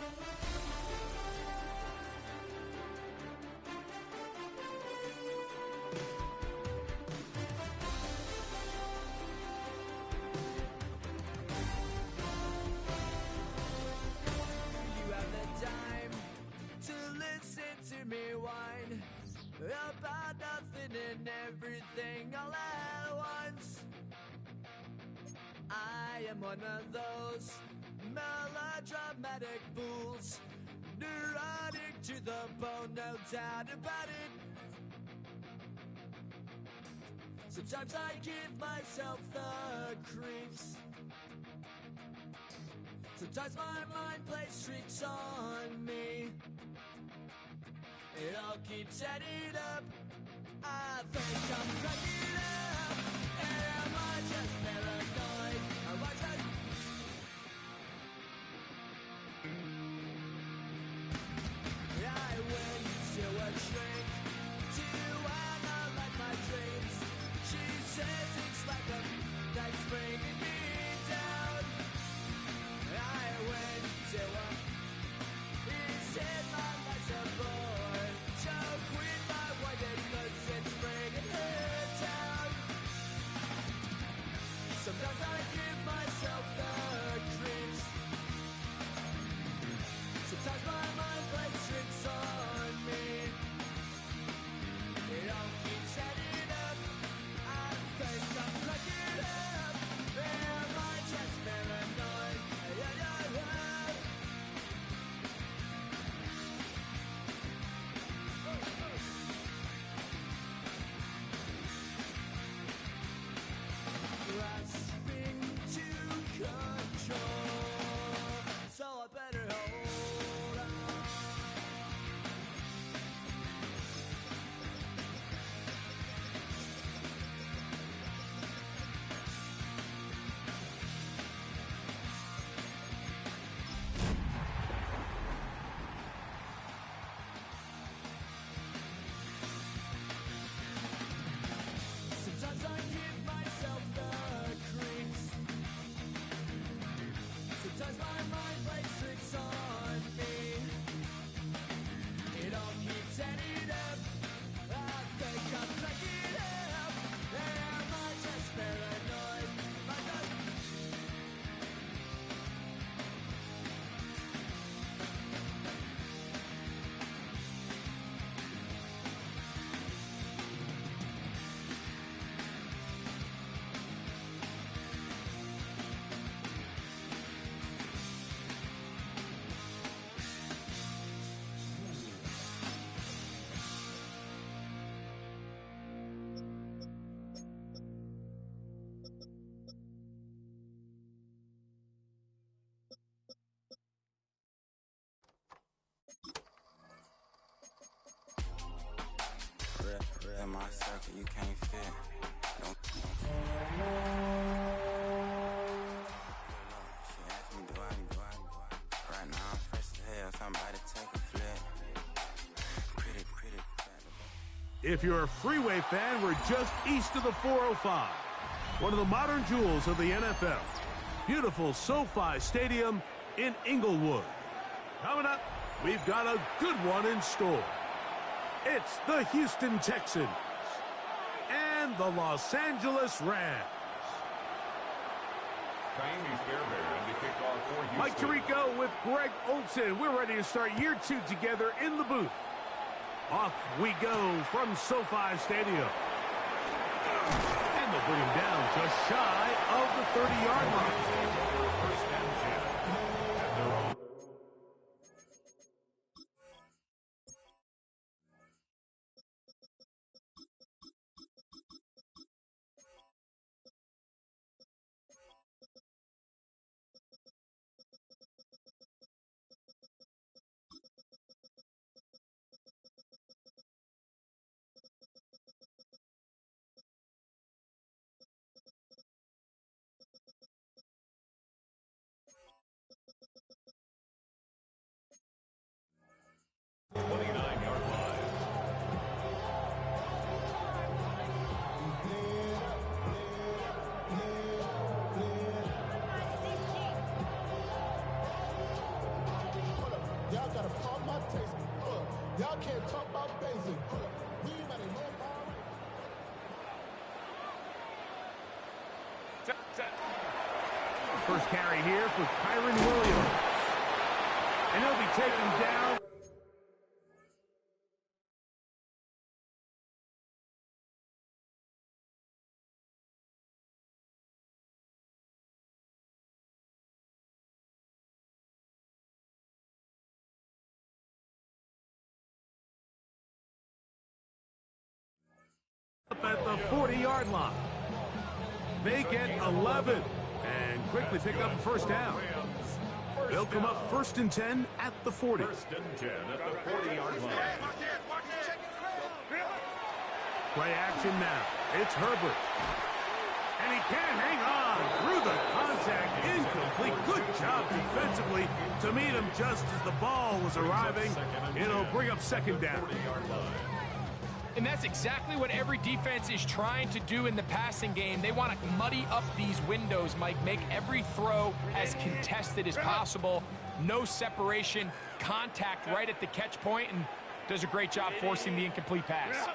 You have the time to listen to me whine about nothing and everything all at once. I am one of those melodramatic fools, neurotic to the bone, no doubt about it. Sometimes I give myself the creeps. Sometimes my mind plays tricks on me. It all keeps adding up. I think I'm cracking up. Am I just paranoid? Am I just... I went to a shrink to analyze my dreams. She says it's like a that's bringing me down. I went to a... He said my life's a bore. So quit my wife cause it's bringing her down. Sometimes I give myself the creeps. Sometimes my mind plays tricks on me. It all keeps adding up. I think I'm cracking up. Am I just paranoid? Grasping to control, so I better hold on. Sometimes I give myself the creeps. Sometimes my mind plays tricks on me. It all keeps adding up. I think I'm cracking up. Am I just paranoid? Am I just... In my circle, you can't fit. Don't. She asked me, do I? Right now I'm fresh as hell. Somebody take a flip. Pretty. If you're a Freeway fan, we're just east of the 405. One of the modern jewels of the NFL. Beautiful SoFi Stadium in Inglewood. Coming up, we've got a good one in store. It's the Houston Texans and the Los Angeles Rams. Mike Tirico with Greg Olsen. We're ready to start year 2 together in the booth. Off we go from SoFi Stadium. And they'll bring him down just shy of the 30-yard line. First carry here for Kyren Williams. And he'll be taken down. Up at the 40-yard line. They get 11 and quickly pick up a first down. They'll come up 1st and 10 at the 40. 1st and 10 at the 40-yard line. Play action now. It's Herbert. And he can't hang on through the contact. Incomplete. Good job defensively to meet him just as the ball was arriving. It'll bring up 2nd down. And that's exactly what every defense is trying to do in the passing game. They want to muddy up these windows, Mike, make every throw as contested as possible. No separation, contact right at the catch point, and does a great job forcing the incomplete pass.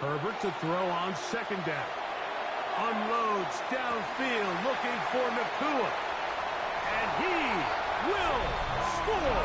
Herbert to throw on 2nd down. Unloads downfield looking for Nacua. And he will score.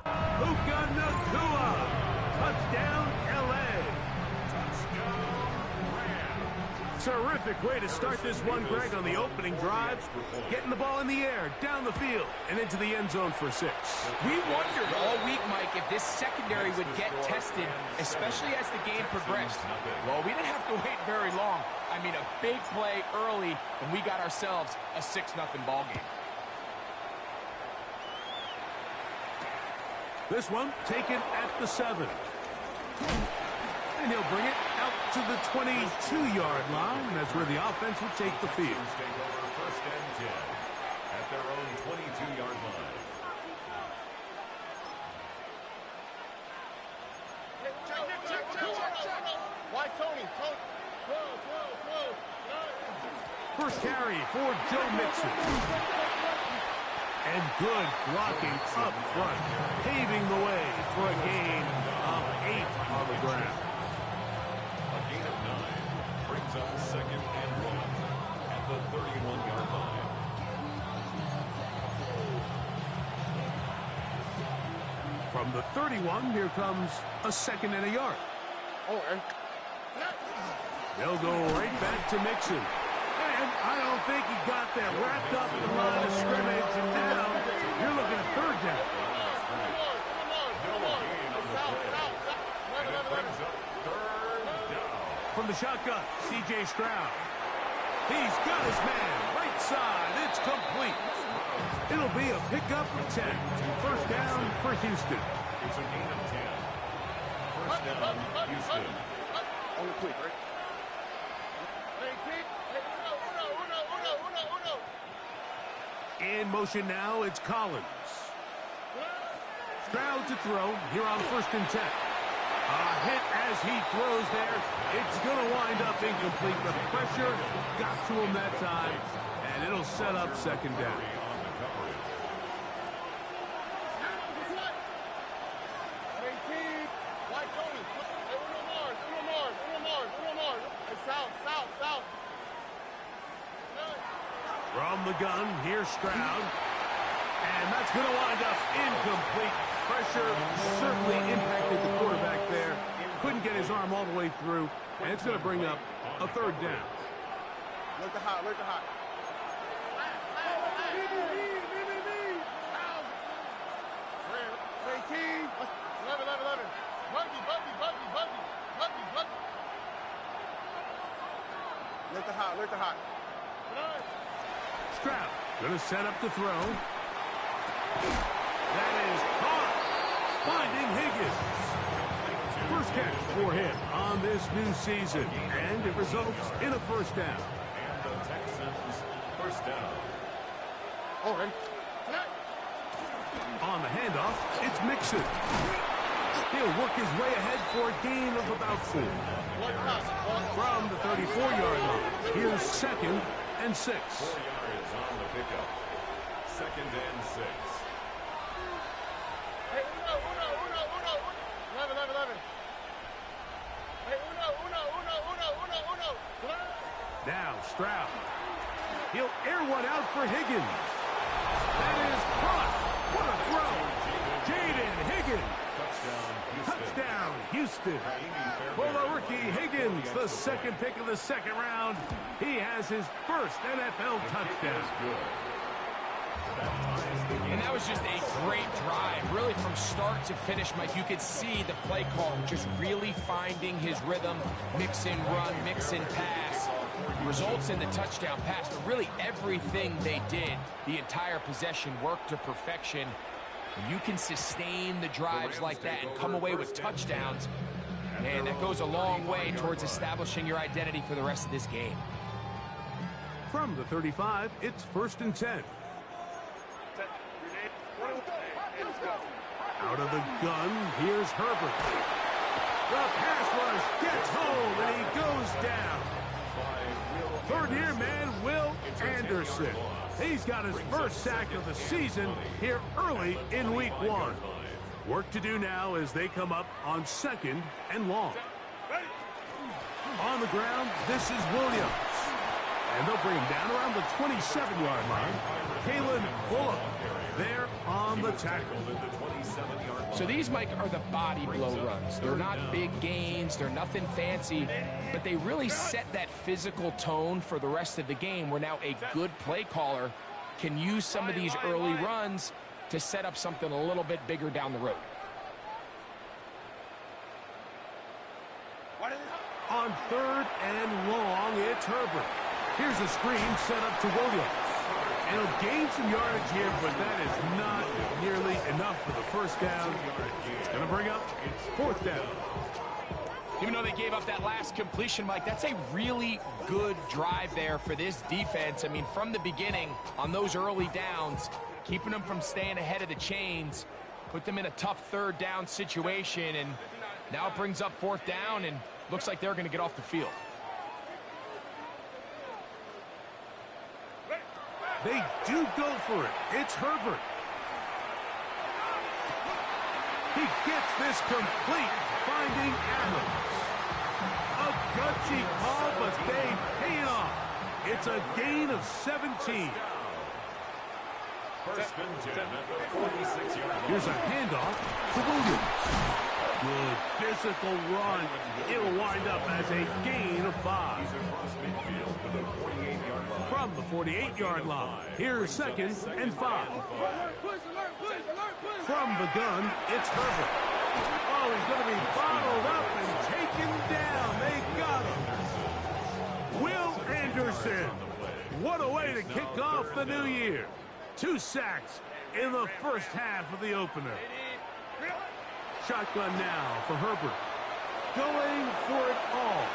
Puka Nacua. Touchdown, L.A. Terrific way to start this one, Greg, on the opening drive. Getting the ball in the air, down the field, and into the end zone for 6. We wondered all week, Mike, if this secondary would get tested, especially as the game progressed. Well, we didn't have to wait very long. I mean, a big play early, and we got ourselves a 6-0 ball game. This one taken at the 7. And he'll bring it out to the 22-yard line. That's where the offense will take the field. Take over 1st and 10 at their own 22-yard line. Why Tony? First carry for Joe Mixon. And good blocking up front, paving the way for a gain of 8 on the ground. A gain of 9 brings up 2nd and 1 at the 31-yard line. From the 31, here comes a 2nd and a yard. They'll go right back to Mixon. And I don't think he got that wrapped up in the line of scrimmage, and now you're looking at 3rd down. From the shotgun, C.J. Stroud. He's got his man, right side, it's complete. It'll be a pickup of 10. 1st down for Houston. It's a gain of 10. 1st down, Houston. Only quick, right? In motion now, it's Collins. Stroud to throw here on 1st and 10. A hit as he throws there. It's going to wind up incomplete. The pressure got to him that time, and it'll set up 2nd down. From the gun, here's Stroud. And that's going to wind up incomplete. Pressure certainly impacted the quarterback there. Couldn't get his arm all the way through. And it's going to bring up a 3rd down. Look the hot, look the hot. Look the hot, look the hot. Stroud going to set up the throw. That is caught. finding Higgins. First catch for him on this new season, and it results in a first down. And the Texans first down. All right. On the handoff, it's Mixon. He'll work his way ahead for a gain of about 4. From the 34-yard line, here's 2nd and 6. 4 yards on the pickup. 2nd and 6. Hey, uno. 11. Hey, uno. Now Stroud. He'll air one out for Higgins. That is caught. What a throw. Jaden Higgins. Touchdown, Houston. For the rookie Higgins, the 2nd pick of the 2nd round. He has his first NFL touchdown. And that was just a great drive. Really from start to finish, Mike, you could see the play caller just really finding his rhythm. Mix in run, mix in pass. Results in the touchdown pass, but really everything they did, the entire possession worked to perfection. When you can sustain the drives like that and come away with touchdowns, man, that goes a long way towards establishing your identity for the rest of this game. From the 35, it's 1st and 10. Out of the gun, here's Herbert. The pass rush gets home, and he goes down. Third-year man, Will Anderson. He's got his first sack of the season here early in week 1. Work to do now as they come up on 2nd and long. On the ground, this is Williams. And they'll bring him down around the 27-yard line. Kalen Bullock there on the tackle. So these, Mike, are the body blow runs. They're not big gains. They're nothing fancy. But they really set that physical tone for the rest of the game where now a good play caller can use some of these early runs to set up something a little bit bigger down the road. On 3rd and long, it's Herbert. Here's a screen set up to Williams. And he'll gain some yardage here, but that is not nearly enough for the first down. It's going to bring up 4th down. Even though they gave up that last completion, Mike, that's a really good drive there for this defense. I mean, from the beginning, on those early downs, keeping them from staying ahead of the chains, put them in a tough 3rd down situation, and now it brings up 4th down, and looks like they're going to get off the field. They do go for it. It's Herbert. He gets this complete, finding Adams. A gutsy call, but they pay it off. It's a gain of 17. First and 10 at the 46-yard line. Here's a handoff to Williams. Good physical run. It'll wind up as a gain of 5. He's across midfield to the 48-yard line. From the 48-yard line, here's 2nd and 5. From the gun, it's Herbert. Oh, he's going to be bottled up and taken down. They got him. Will Anderson. What a way to kick off the new year. 2 sacks in the first half of the opener. Shotgun now for Herbert. Going for it all.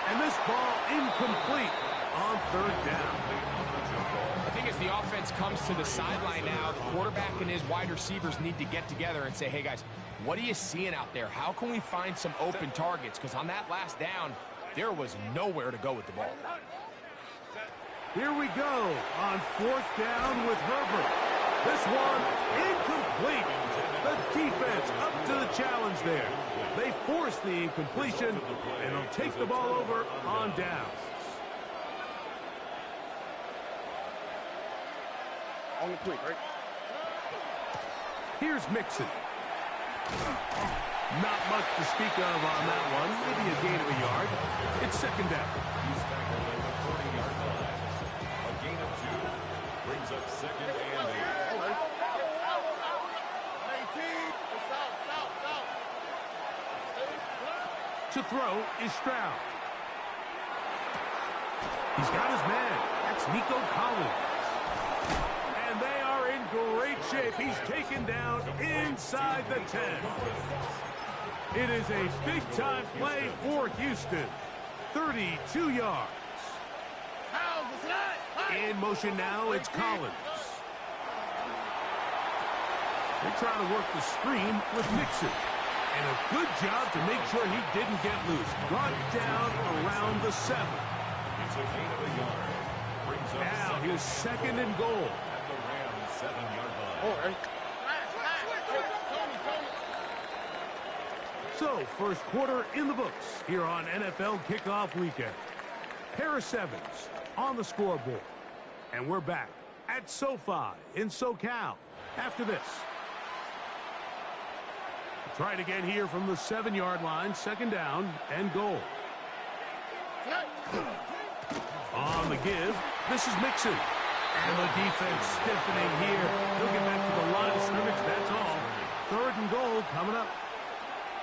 And this ball incomplete on 3rd down. I think as the offense comes to the sideline now, the quarterback and his wide receivers need to get together and say, hey, guys, what are you seeing out there? How can we find some open targets? Because on that last down, there was nowhere to go with the ball. Here we go on 4th down with Herbert. This one incomplete. The defense up to the challenge there. They force the incompletion, and they'll take the ball over on downs. On the quick, right? Here's Mixon. Not much to speak of on that one. Maybe a gain of a yard. It's 2nd down. He's tackled at the 40-yard line. A gain of 2 brings up 2nd and 8. All right. To throw is Stroud. He's got his man. That's Nico Collins. And they are in great shape. He's taken down inside the 10. It is a big-time play for Houston. 32 yards. In motion now, it's Collins. They're trying to work the screen with Mixon. And a good job to make sure he didn't get loose. Brought down around the 7. It's a gain of a yard. Brings up Now here's second and goal. at the Rams' 7-yard line. Oh, right. So, first quarter in the books here on NFL Kickoff Weekend. Harris Evans on the scoreboard. And we're back at SoFi in SoCal after this. Try it again here from the 7-yard line, second down and goal. On the give, this is Mixon. And the defense stiffening here. He'll get back to the line of scrimmage, that's all. Third and goal coming up.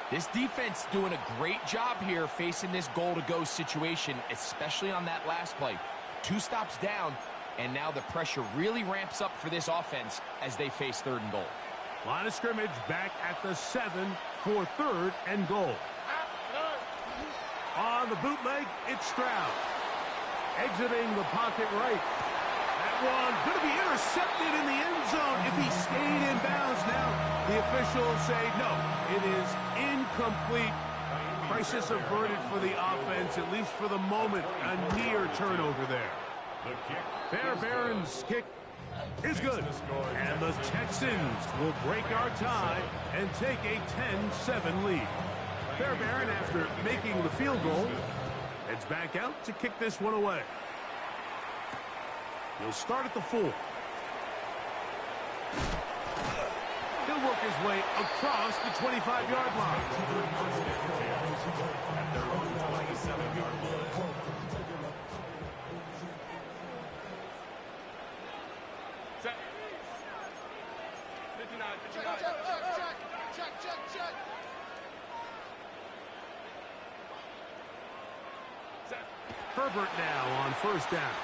This defense doing a great job here facing this goal-to-go situation, especially on that last play. 2 stops down, and now the pressure really ramps up for this offense as they face third and goal. Line of scrimmage back at the 7 for third and goal. On the bootleg, it's Stroud. Exiting the pocket right. That one going to be intercepted in the end zone if he stayed in bounds. Now the officials say no, it is incomplete. Crisis averted for the offense, at least for the moment. A near turnover there. Fairbairn's kick is good. And the Texans will break our tie and take a 10-7 lead. Fairbairn, after making the field goal, heads back out to kick this one away. He'll start at the 4. He'll work his way across the 25-yard line. At their own 27-yard line. Set. 59, 59. Check. Set. Herbert now on first down.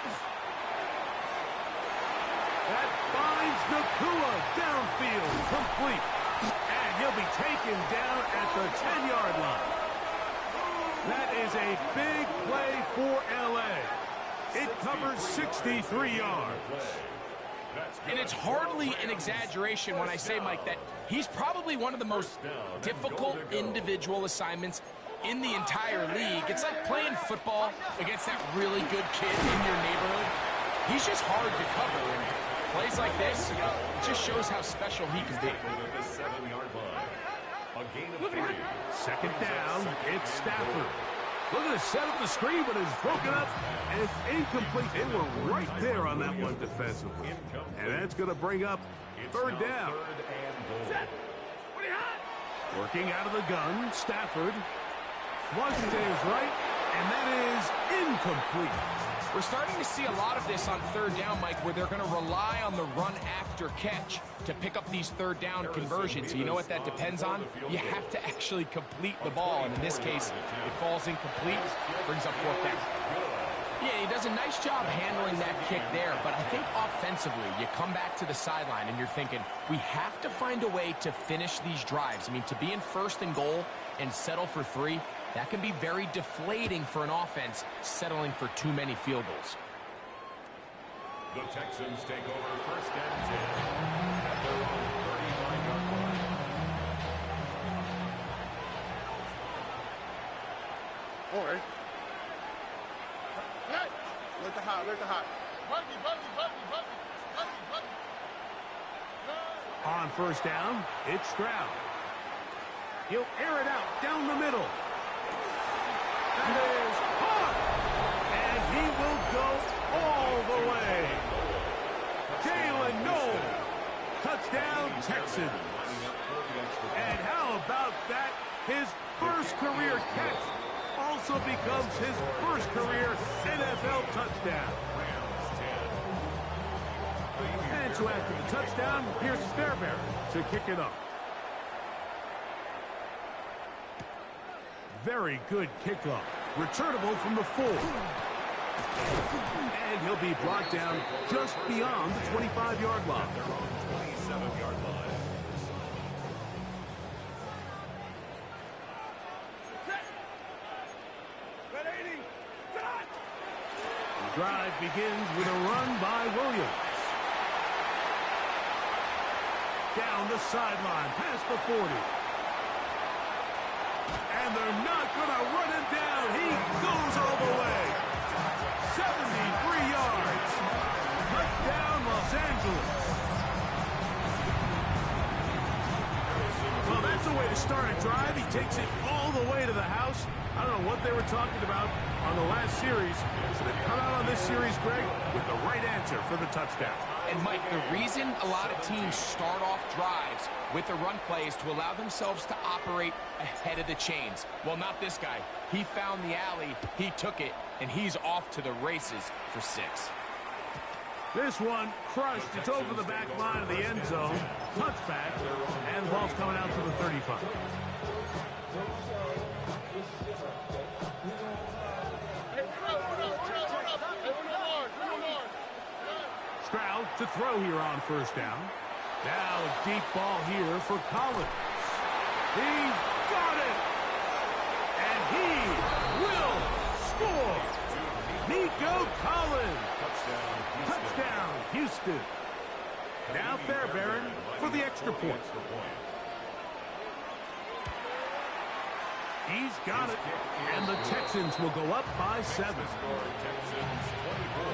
That finds Nakua downfield, complete. And he'll be taken down at the 10-yard line. That is a big play for L.A. It covers 63 yards. And it's hardly an exaggeration when I say, Mike, that he's probably one of the most difficult individual assignments in the entire league. It's like playing football against that really good kid in your neighborhood. He's just hard to cover. And plays like this, it just shows how special he can be. At the 7-yard line. A gain of 3. Second down, it's Stafford. Look at the set up the screen, but it's broken up, and it's incomplete. They were right there on that one defensively. And that's going to bring up third down. Third and goal. Working out of the gun, Stafford. Flushed to his right, and that is incomplete. We're starting to see a lot of this on third down, Mike, where they're going to rely on the run after catch to pick up these third down conversions. You know what that depends on? You have to actually complete the ball, and in this case, it falls incomplete, brings up fourth down. Yeah, he does a nice job handling that kick there, but I think offensively, you come back to the sideline and you're thinking, we have to find a way to finish these drives. I mean, to be in first and goal and settle for 3, that can be very deflating for an offense settling for too many field goals. The Texans take over first and 10 at their own 35-yard line. All right. Let the hot. On first down, it's Stroud. He'll air it out down the middle. That is caught. And he will go all the way. Jalen Noel. Touchdown, Texans. And how about that? His first career catch also becomes his first career NFL touchdown. And so after the touchdown, here's Fairbairn to kick it off. Very good kickoff. Returnable from the 4. And he'll be brought down just beyond the 25-yard line. Their own 27-yard line. The drive begins with a run by Williams. Down the sideline, past the 40. And they're not going to run him down. He goes all the way. 73 yards. Touchdown, Los Angeles. Well, that's a way to start a drive. He takes it all the way to the house. I don't know what they were talking about on the last series. So they've come out on this series, Greg, with the right answer for the touchdown. And, Mike, the reason a lot of teams start off drives with the run play is to allow themselves to operate ahead of the chains. Well, not this guy. He found the alley, he took it, and he's off to the races for 6. This one crushed. It's over the back line of the end zone. Touchback, and the ball's coming out to the 35. Stroud to throw here on first down. Now a deep ball here for Collins. He's got it! And he will score! Nico Collins! Touchdown, Houston. Now Fairbairn for the extra point. He's got it. And the Texans will go up by 7. Texans 24,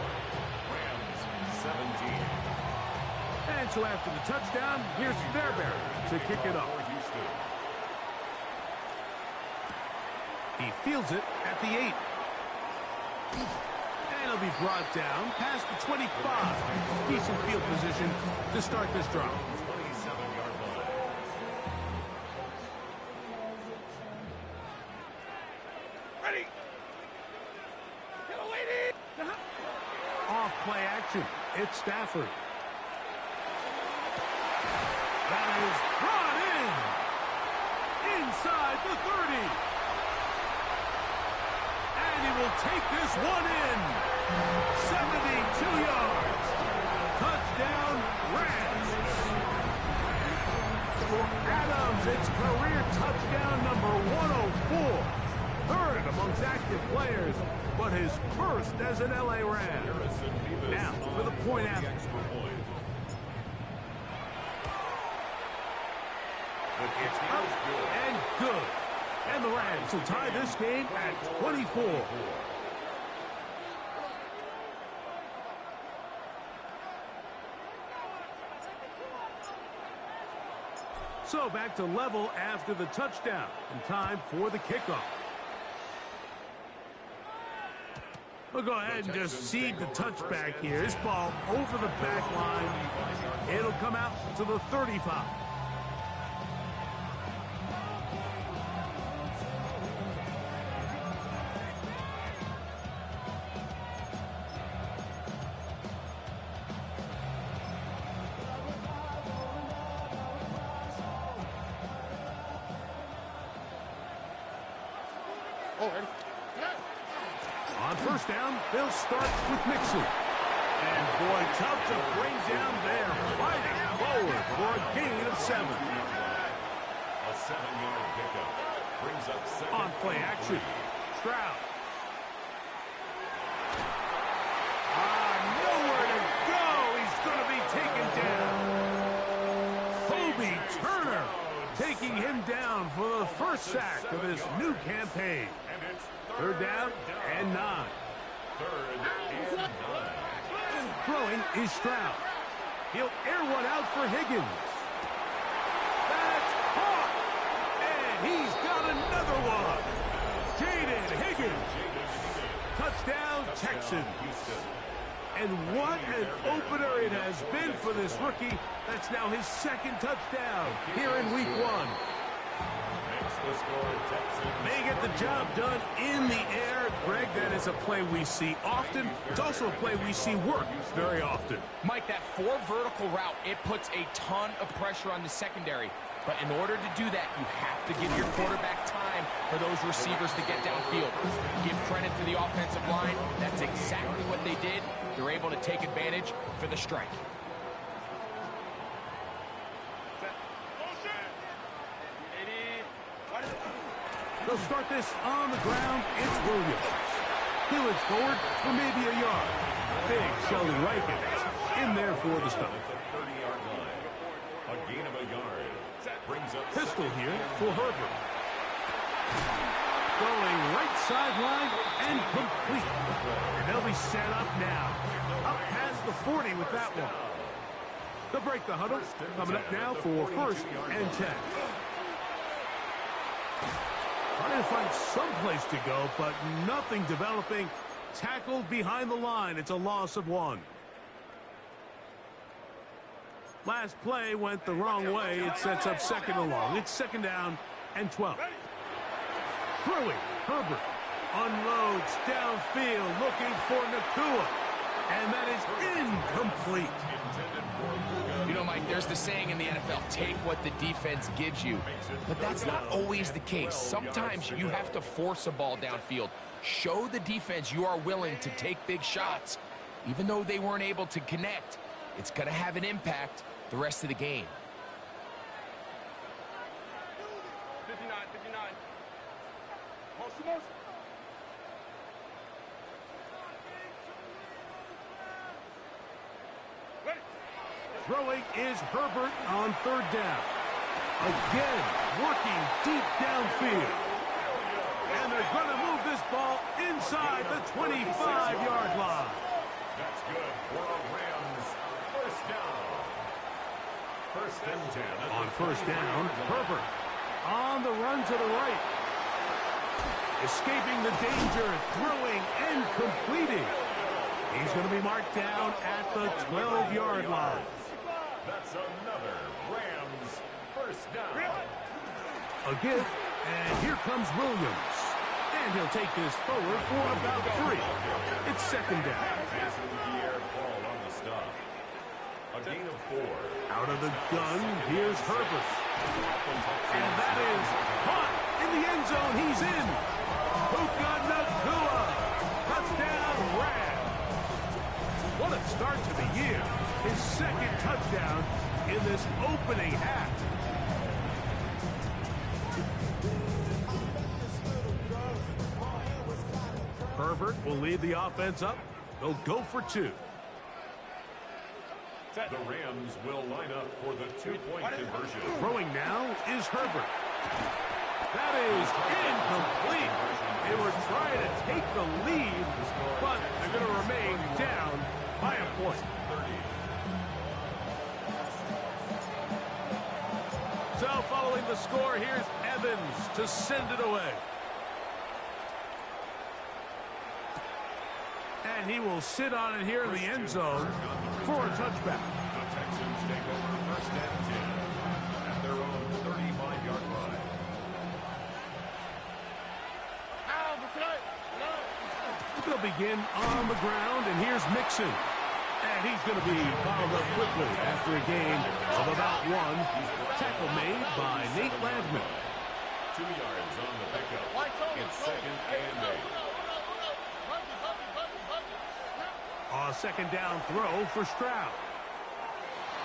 Rams 17. And so after the touchdown, here's Fairbairn to kick it off. He fields it at the 8. And he'll be brought down past the 25. Decent field position to start this drive. 27-yard line. Ready. Off play action. It's Stafford. That is brought in. Inside the 30. And he will take this one in. 72 yards. Touchdown, Rams. For Adams, it's career touchdown number 104. Third amongst active players, but his first as an LA Ram. Now for the point after. It's up and good. And the Rams will tie this game at 24. So back to level after the touchdown. And time for the kickoff. We'll go ahead and just seed the touchback here. This ball over the back line. It'll come out to the 35. On first down, they'll start with Mixon. And boy, tough to bring down there. Fighting forward for a gain of 7. A 7-yard pickup brings up second. On play action, Stroud. Nowhere to go. He's going to be taken down. Kobe Turner taking him down for the first sack of his new campaign. Third down and 9. Third and 9. Throwing is Stroud. He'll air one out for Higgins. That's caught. And he's got another one. Jaden Higgins. Touchdown, Texans. And what an opener it has been for this rookie. That's now his second touchdown here in week 1. They get the job done in the air. Greg, that is a play we see often. It's also a play we see work very often. Mike, that 4 vertical route, it puts a ton of pressure on the secondary. But in order to do that, you have to give your quarterback time for those receivers to get downfield. Give credit to the offensive line. That's exactly what they did. They're able to take advantage for the strike. They'll start this on the ground. It's Williams. He'll forward for maybe a yard. Big Sheldon Rankins in there for the stop. At the 30-yard line. A gain of a yard. Brings up Pistol here for Herbert. Going right sideline and complete. And they'll be set up now. Up past the 40 with that one. They'll break the huddle. Coming up now for 1st and 10. Trying to find some place to go, but nothing developing. Tackled behind the line. It's a loss of 1. Last play went the wrong way. It sets up 2nd and long. It's 2nd down and 12. Throwing. Herbert unloads downfield looking for Nacua. And that is incomplete. You know, Mike, there's the saying in the NFL, take what the defense gives you. But that's not always the case. Sometimes you have to force a ball downfield. Show the defense you are willing to take big shots. Even though they weren't able to connect, it's going to have an impact the rest of the game. 59. Throwing is Herbert on 3rd down. Again, working deep downfield. And they're going to move this ball inside the 25-yard line. That's good for a Rams 1st down. 1st and 10. On 1st down, Herbert on the run to the right. Escaping the danger, throwing and completing. He's going to be marked down at the 12-yard line. That's another Rams 1st down. A give, and here comes Williams. And he'll take this forward for about 3. It's 2nd down. Pass into the air, ball on the stop. A gain of 4. Out of the gun, here's Herbert. And that is caught in the end zone. He's in. Puka Nacua. Touchdown, Rams. What a start to the year. His 2nd touchdown in this opening half. Herbert will lead the offense up. They'll go for 2. The Rams will line up for the 2-point conversion. Throwing now is Herbert. That is incomplete. They were trying to take the lead, but they're going to remain down by a point. 30. So following the score, here's Evans to send it away. And he will sit on it here in the end zone for a touchback. The Texans take over 1st and 10 at their own 35-yard line. They'll begin on the ground, and here's Mixon. And he's going to be fouled up quickly after a gain of about 1. Tackle made by Nate Landman. 2 yards on the pickup. It's 2nd and 8. A 2nd down throw for Stroud.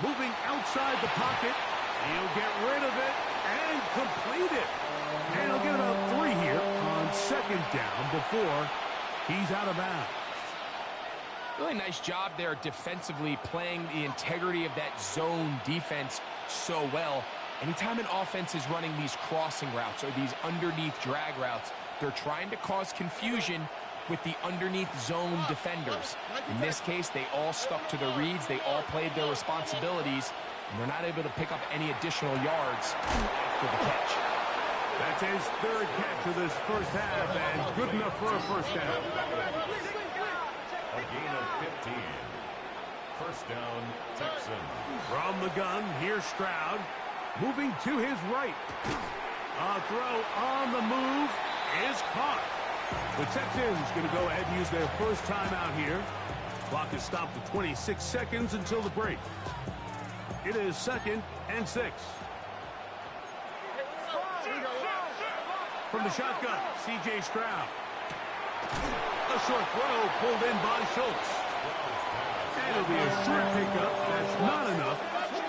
Moving outside the pocket. He'll get rid of it and complete it. And he'll get about 3 here on 2nd down before he's out of bounds. Really nice job there defensively, playing the integrity of that zone defense so well. Anytime an offense is running these crossing routes or these underneath drag routes, they're trying to cause confusion with the underneath zone defenders. In this case, they all stuck to their reads. They all played their responsibilities, and they're not able to pick up any additional yards after the catch. That's his 3rd catch of this 1st half, and good enough for a 1st down. A gain of 15. 1st down, Texans. From the gun, here's Stroud. Moving to his right. A throw on the move is caught. The Texans going to go ahead and use their 1st timeout here. Clock is stopped at 26 seconds until the break. It is 2nd and 6. From the shotgun, C.J. Stroud. A short throw pulled in by Schultz. And it'll be a short pickup. That's not enough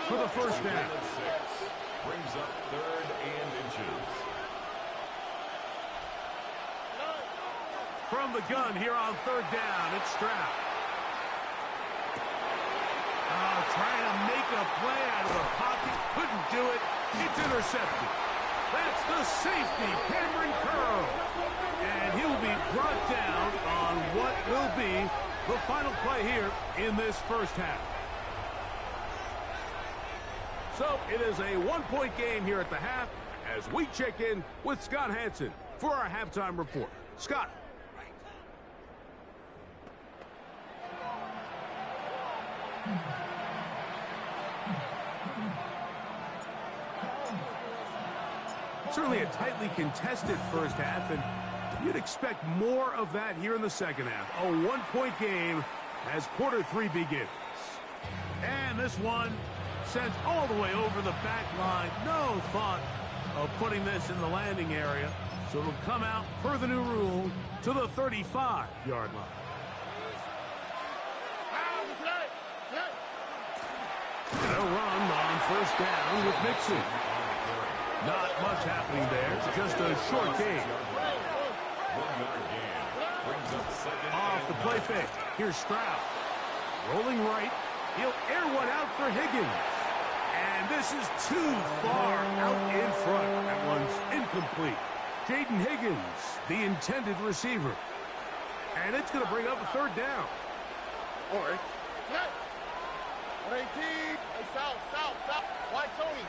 for the first down. Brings up 3rd and inches. From the gun here on 3rd down, it's Stroud. Trying to make a play out of the pocket. Couldn't do it. It's intercepted. That's the safety, Cameron Curl. And he'll be brought down on what will be the final play here in this first half. So it is a 1-point game here at the half as we check in with Scott Hanson for our halftime report. Scott. Certainly a tightly contested first half, and you'd expect more of that here in the second half. A 1-point game as quarter 3 begins. And this one sent all the way over the back line. No thought of putting this in the landing area. So it'll come out, per the new rule, to the 35-yard line. And a run on first down with Mixon. Not much happening there, just a short gain. Off the play fake, here's Stroud. Rolling right, he'll air one out for Higgins. And this is too far out in front. That one's incomplete. Jaden Higgins, the intended receiver. And it's going to bring up a 3rd down. All right. 118. Hey, south. Why Tony?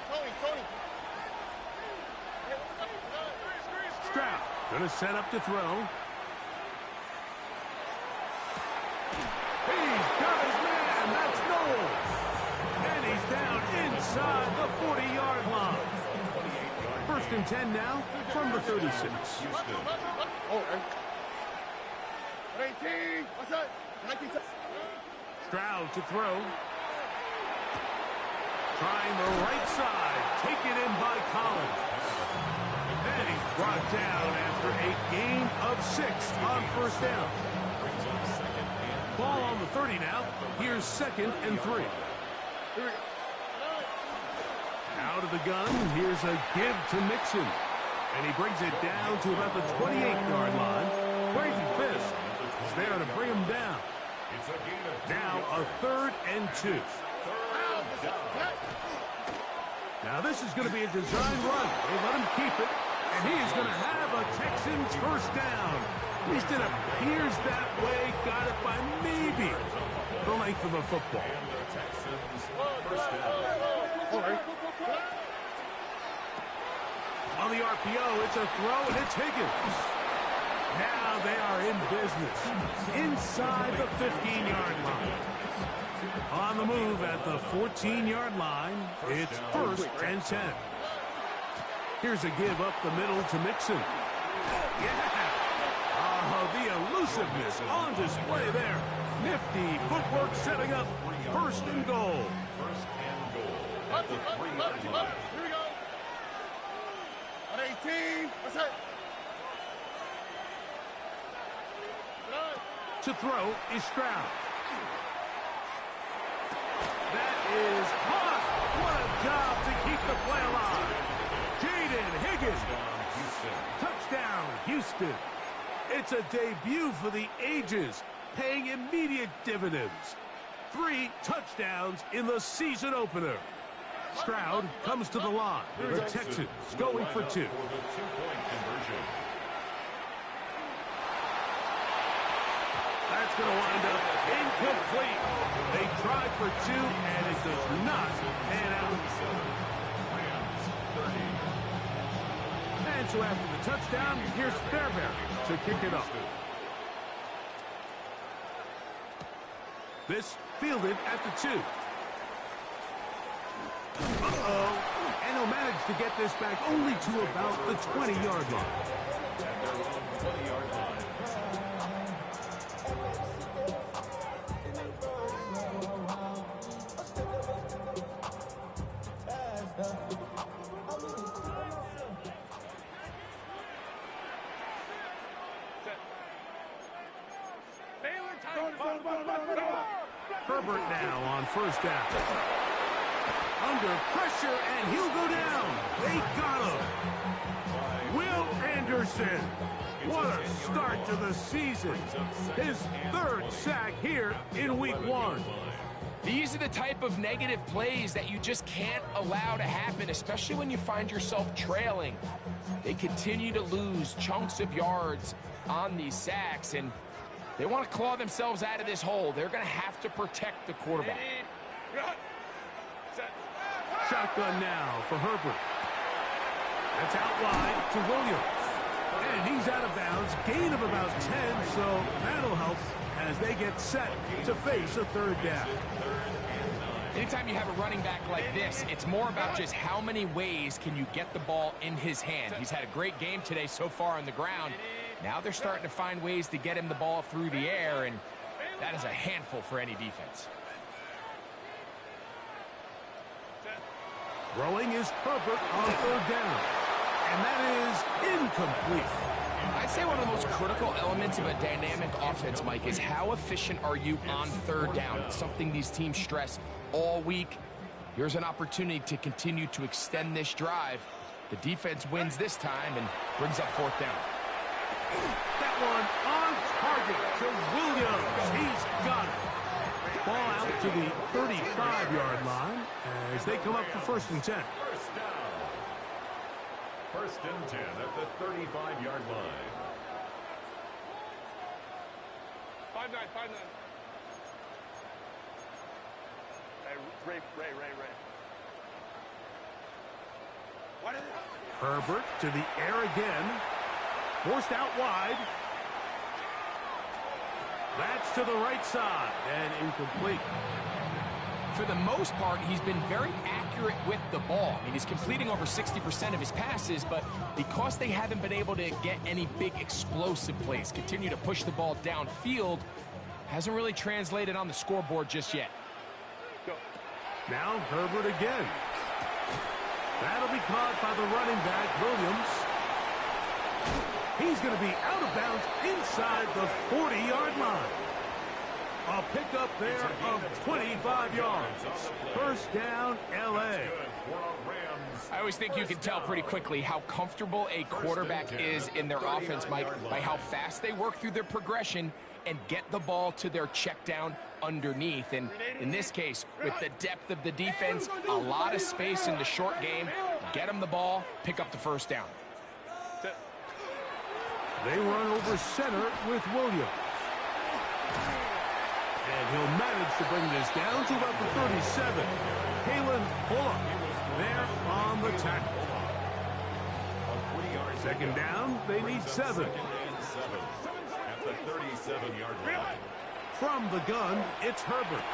Stroud going to set up to throw. He's got his man. That's Knowles. And he's down inside the 40-yard line. 1st and 10 now from the 36. All right. 118. What's that? 19. Stroud to throw. Trying the right side. Taken in by Collins. And he's brought down after a gain of 6 on first down. Ball on the 30 now. Here's 2nd and 3. Out of the gun. Here's a give to Mixon. And he brings it down to about the 28-yard line. Brady Fisk is there to bring him down. Now a 3rd and 2. Now this is going to be a design run. They let him keep it. And he is going to have a Texans first down. At least it appears that way. Got it by maybe the length of a football. On the RPO, it's a throw, and it's Higgins. Now they are in business. Inside the 15-yard line. On the move at the 14-yard line, it's 1st and 10. Here's a give up the middle to Mixon. Yeah! Oh, the elusiveness on display there. Nifty footwork setting up 1st and goal. At the 3-yard line. Here we go. 118. What's that? To throw is Stroud. That is Haas. What a job to keep the play alive. Jaden Higgins. Touchdown, Houston. It's a debut for the ages, paying immediate dividends. 3 touchdowns in the season opener. Stroud comes to the line. The Texans going for 2. That's going to wind up incomplete. They tried for 2, and it does not pan out. And so after the touchdown, here's Fairbairn to kick it off. This fielded at the 2. Uh-oh. And he'll manage to get this back only to about the 20-yard line. Herbert now on first down. Under pressure, and he'll go down. They got him. Will Anderson. What a start to the season. His third sack here in week 1. These are the type of negative plays that you just can't allow to happen, especially when you find yourself trailing. They continue to lose chunks of yards on these sacks, and they want to claw themselves out of this hole. They're going to have to protect the quarterback. Shotgun now for Herbert. That's out wide to Williams. And he's out of bounds, gain of about 10, so that'll help as they get set to face a third down. Anytime you have a running back like this, it's more about just how many ways can you get the ball in his hand. He's had a great game today so far on the ground. Now they're starting to find ways to get him the ball through the air, and that is a handful for any defense. Throwing is Herbert on third down. And that is incomplete. I'd say one of the most critical elements of a dynamic offense, Mike, is how efficient are you on third down. It's something these teams stress all week. Here's an opportunity to continue to extend this drive. The defense wins this time and brings up fourth down. That one on target to Williams. He's got it. Ball out to the 35-yard line as they come up for first and 10. First and 10 at the 35-yard line. 5-9. Ray. What is it? Herbert to the air again. Forced out wide. That's to the right side and incomplete. For the most part, he's been very accurate with the ball. I mean, he's completing over 60% of his passes, but because they haven't been able to get any big explosive plays, continue to push the ball downfield, hasn't really translated on the scoreboard just yet. Now Herbert again. That'll be caught by the running back, Williams. He's going to be out of bounds inside the 40-yard line. A pickup there of 25 yards. First down, L.A. I always think you can tell pretty quickly how comfortable a quarterback is in their offense, Mike, by how fast they work through their progression and get the ball to their check down underneath. And in this case, with the depth of the defense, a lot of space in the short game, get them the ball, pick up the first down. They run over center with Williams. And he'll manage to bring this down to about the 37. Kalen Bullock there on the tackle. Second down, they need 7. At the 37-yard line. From the gun, it's Herbert.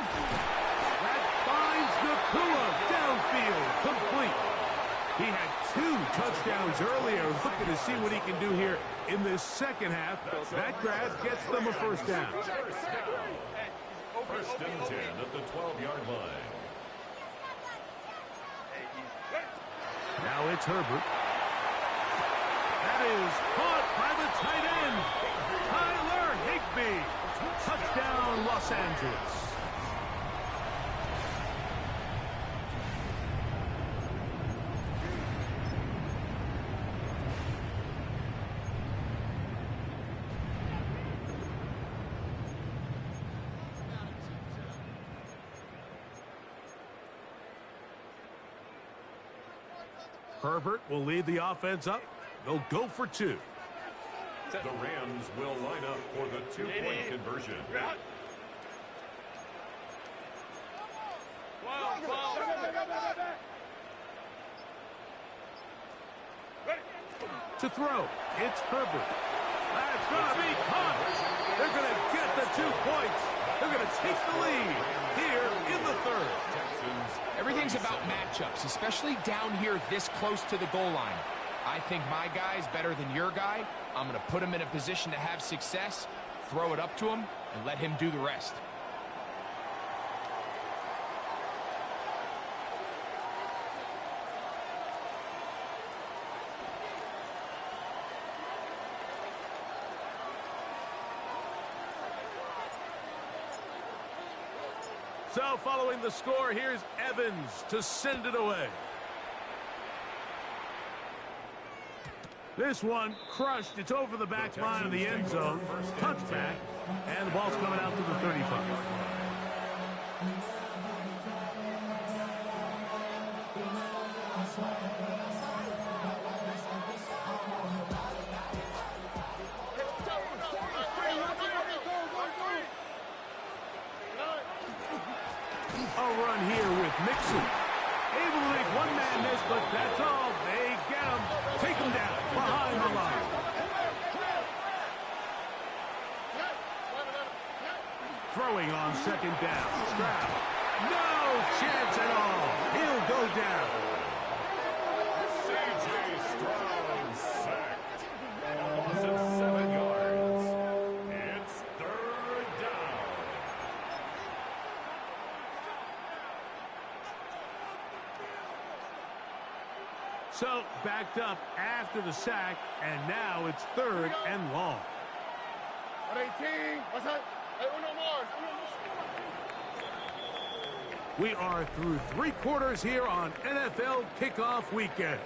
That finds Nakua downfield, complete. He had 2 touchdowns earlier. Looking to see what he can do here in this second half. That grab gets them a first down. First and 10 at the 12-yard line. Now it's Herbert. That is caught by the tight end, Tyler Higbee. Touchdown, Los Angeles. Herbert will lead the offense up. They'll go for 2. The Rams will line up for the 2-point conversion. To throw, it's Herbert. That's going to be caught. They're going to get the 2 points. They're going to take the lead here in the third. Everything's about matchups, especially down here this close to the goal line. I think my guy's better than your guy. I'm going to put him in a position to have success, throw it up to him, and let him do the rest. So following the score, here's Evans to send it away. This one crushed. It's over the back line of the end zone. Touchback. And the ball's coming out to the 35. A run here with Mixon. Able to make one man miss, but that's all. They get him. Take him down behind the line. Throwing on second down. Stroud. No chance at all. He'll go down. C.J. Stroud sacked. A loss of 7 yards. It's third down. So backed up after the sack, and now it's third and long. 18. What's that? Hey, uno more. We are through 3 quarters here on NFL Kickoff Weekend.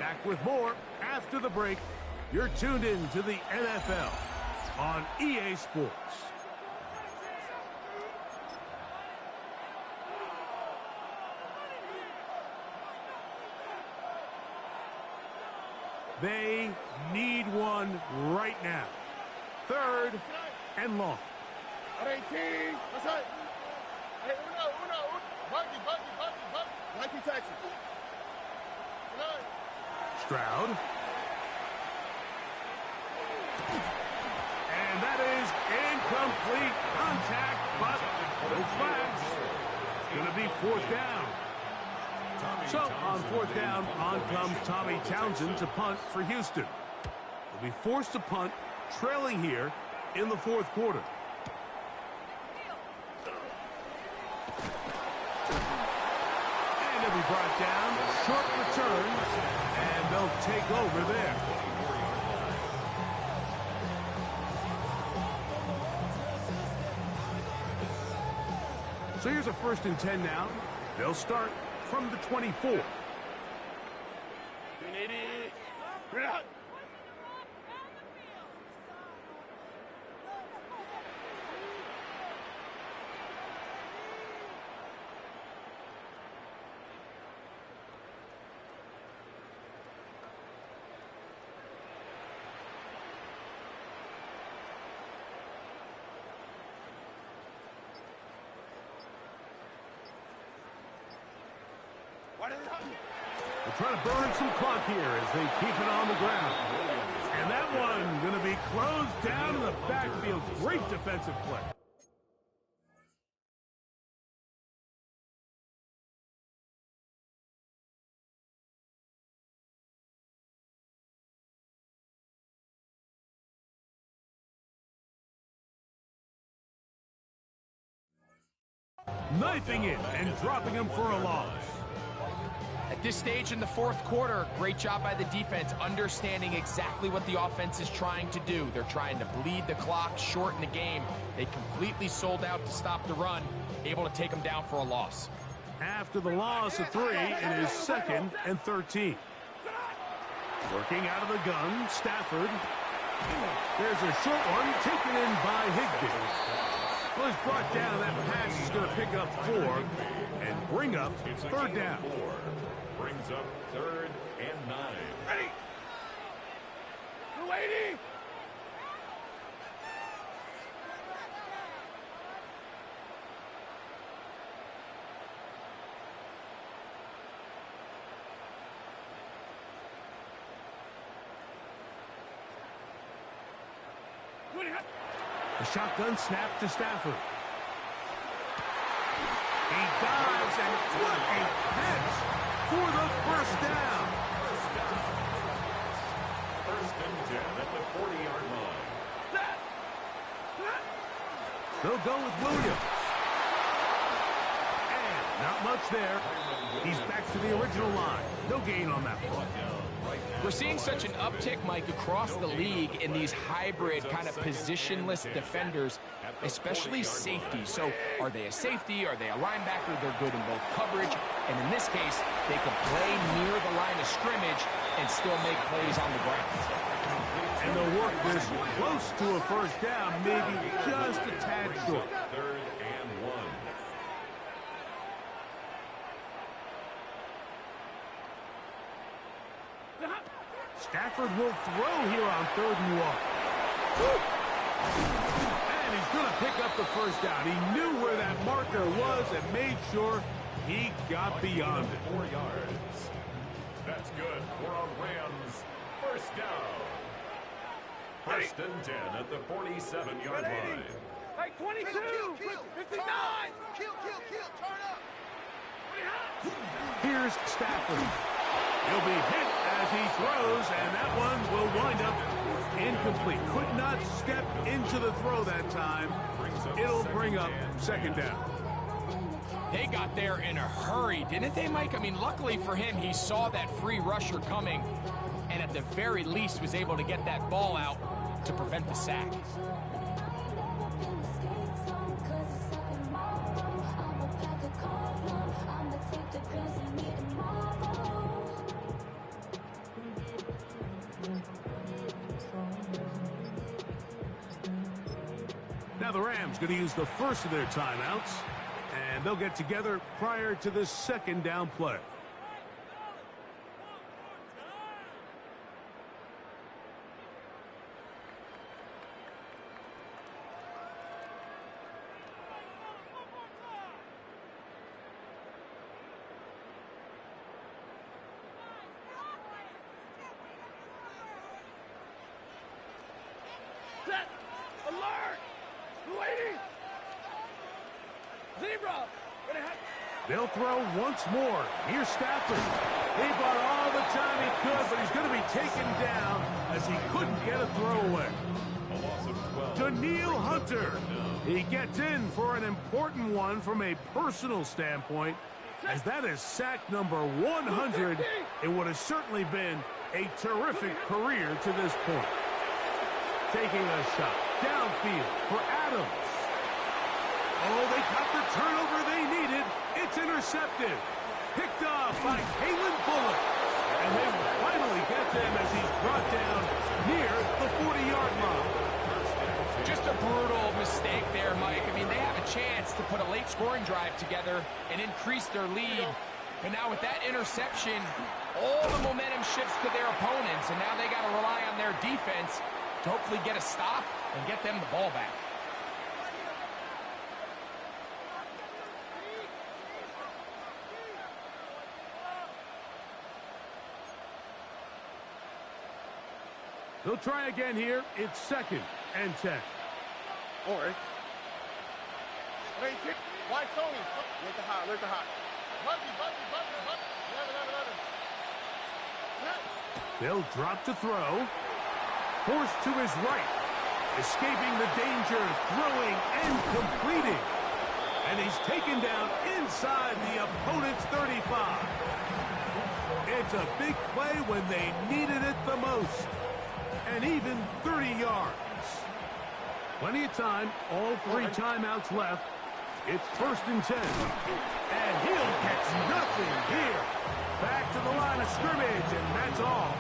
Back with more after the break. You're tuned in to the NFL on EA Sports. They need one right now. Third and long. 18. What's that? Hey, uno. Bucky. Nike Texas. Stroud. And that is incomplete contact, but no flags. It's going to be fourth down. So on fourth down, on comes Tommy Townsend to punt for Houston. They'll be forced to punt, trailing here in the fourth quarter. And they'll be brought down, short return, and they'll take over there. So here's a 1st and 10 now. They'll start from the 24. 180. Bring it out. They're trying to burn some clock here as they keep it on the ground. And that one going to be closed down in the backfield. Great defensive play. Knifing it and dropping him for a loss. At this stage in the fourth quarter, great job by the defense, understanding exactly what the offense is trying to do. They're trying to bleed the clock, shorten the game. They completely sold out to stop the run, able to take them down for a loss. After the loss of 3, it is 2nd and 13. Working out of the gun, Stafford. There's a short one taken in by Higbee. Well, he's brought down. That pass is going to pick up 4 and bring up third down. Brings up 3rd and 9. Ready. 280. The shotgun snap to Stafford. He dives, and what a catch for the first down. 1st and 10 at the 40-yard line. They'll go with Williams. And not much there. He's back to the original line. No gain on that one. We're seeing such an uptick, Mike, across the league in these hybrid kind of positionless defenders. especially safety. So are they a safety? Are they a linebacker? They're good in both coverage. And in this case, they can play near the line of scrimmage and still make plays on the ground. And they'll work this close to a first down, maybe just a tad short. 3rd and 1. Stafford will throw here on 3rd and 1. And he's going to pick up the first down. He knew where that marker was and made sure he got beyond it. 4 yards. That's good for a Rams first down. 1st and 10 at the 47-yard line. Hey, 22, 59. Kill, turn up. Here's Stafford. He'll be hit as he throws, and that one will wind up incomplete. Could not step into the throw that time. It'll bring up 2nd down. They got there in a hurry, didn't they, Mike? I mean, luckily for him, he saw that free rusher coming and at the very least was able to get that ball out to prevent the sack. Now the Rams going to use the first of their timeouts, and they'll get together prior to the 2nd down play. Set. Alert. Waiting. Zebra. They'll throw once more. Here's Stafford. He bought all the time he could, but he's going to be taken down as he couldn't get a throwaway. A loss of 12. Danielle Hunter. He gets in for an important one from a personal standpoint, as that is sack number 100. It would have certainly been a terrific career to this point. Taking a shot downfield for Adams. Oh, they got the turnover they needed. It's intercepted. Picked off by Kalen Bullock. And they will finally get them as he's brought down near the 40-yard line. Just a brutal mistake there, Mike. I mean, they have a chance to put a late scoring drive together and increase their lead. But now with that interception, all the momentum shifts to their opponents, and now they got to rely on their defense to hopefully get a stop and get them the ball back. They'll try again here. It's 2nd and 10. All right. Why Tony? Let the hot. Button. 11. They'll drop to throw. Forced to his right. Escaping the danger, throwing and completing. And he's taken down inside the opponent's 35. It's a big play when they needed it the most. And even 30 yards. Plenty of time, all 3 timeouts left. It's 1st and 10. And he'll catch nothing here. Back to the line of scrimmage, and that's all.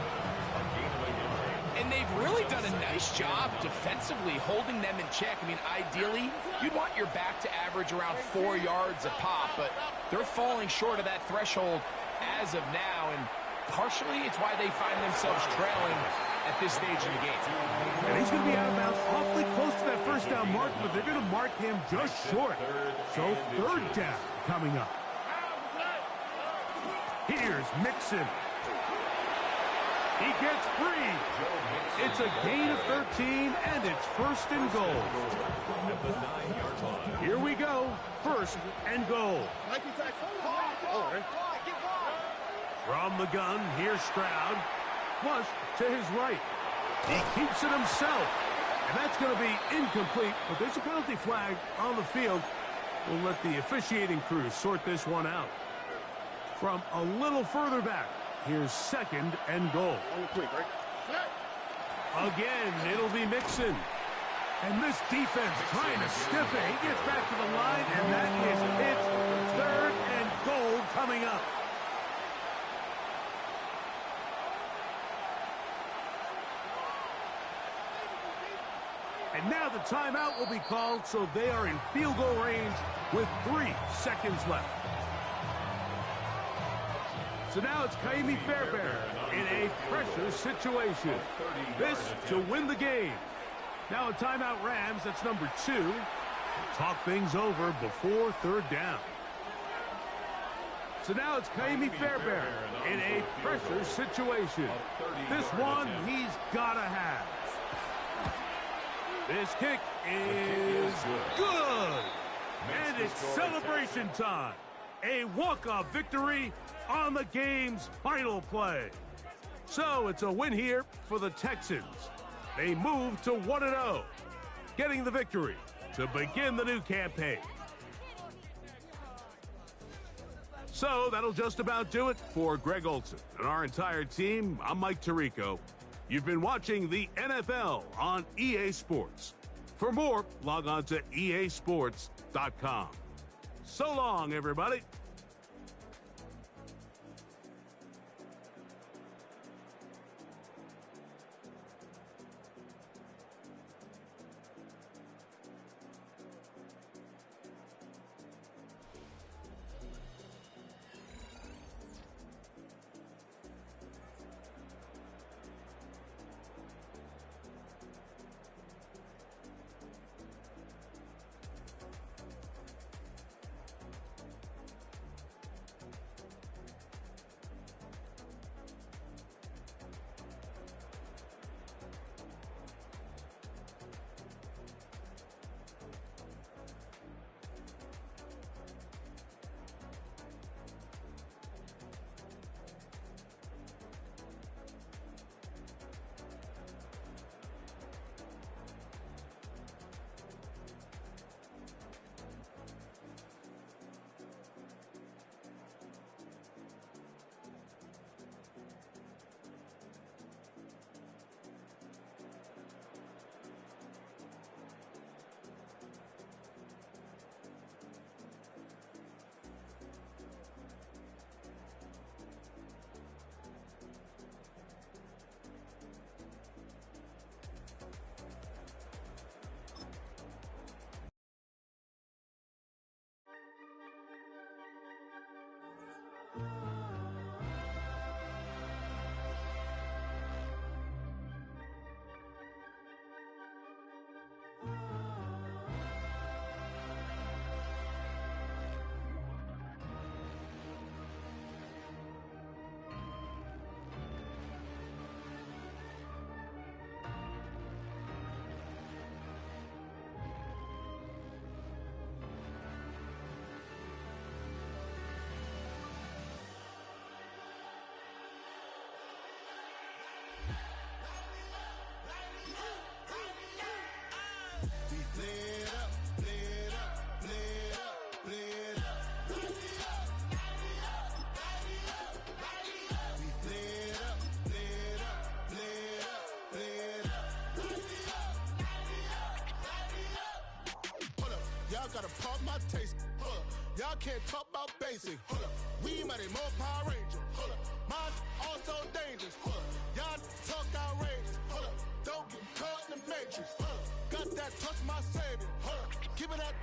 And they've really done a nice job defensively holding them in check. I mean, ideally, you'd want your back to average around 4 yards a pop, but they're falling short of that threshold as of now, and partially it's why they find themselves trailing at this stage in the game. And he's going to be out of bounds awfully close to that first down mark, but they're going to mark him just short. So 3rd down coming up. Here's Mixon. He gets free. It's a gain of 13, and it's 1st and goal. Here we go. 1st and goal. From the gun, here's Stroud. Flush to his right. He keeps it himself. And that's going to be incomplete, but there's a penalty flag on the field. We'll let the officiating crew sort this one out. From a little further back, here's 2nd and goal. Again, it'll be Mixon. And this defense trying to stiff it. He gets back to the line, and that is hit. 3rd and goal coming up. And now the timeout will be called, so they are in field goal range with 3 seconds left. So now it's Ka'imi Fairbairn in a pressure situation. This to win the game. Now a timeout Rams, that's number 2. Talk things over before 3rd down. So now it's Ka'imi Fairbairn in a pressure situation. This one he's got to have. This kick is good. And it's celebration time. A walk-off victory on the game's final play. So it's a win here for the Texans. They move to 1-0, getting the victory to begin the new campaign. So that'll just about do it for Greg Olsen and our entire team. I'm Mike Tirico. You've been watching the NFL on EA Sports. For more, log on to easports.com. So long, everybody. Y'all gotta pump my taste. Hold up. Y'all can't talk about basic. Hold up. We mighty more Power Ranger. Hold up. Mine also dangerous. Hold up. Y'all talk outrageous. Hold up. Don't get caught in the matrix. Hold up. Got that touch my savior. Hold up. Give it that touch.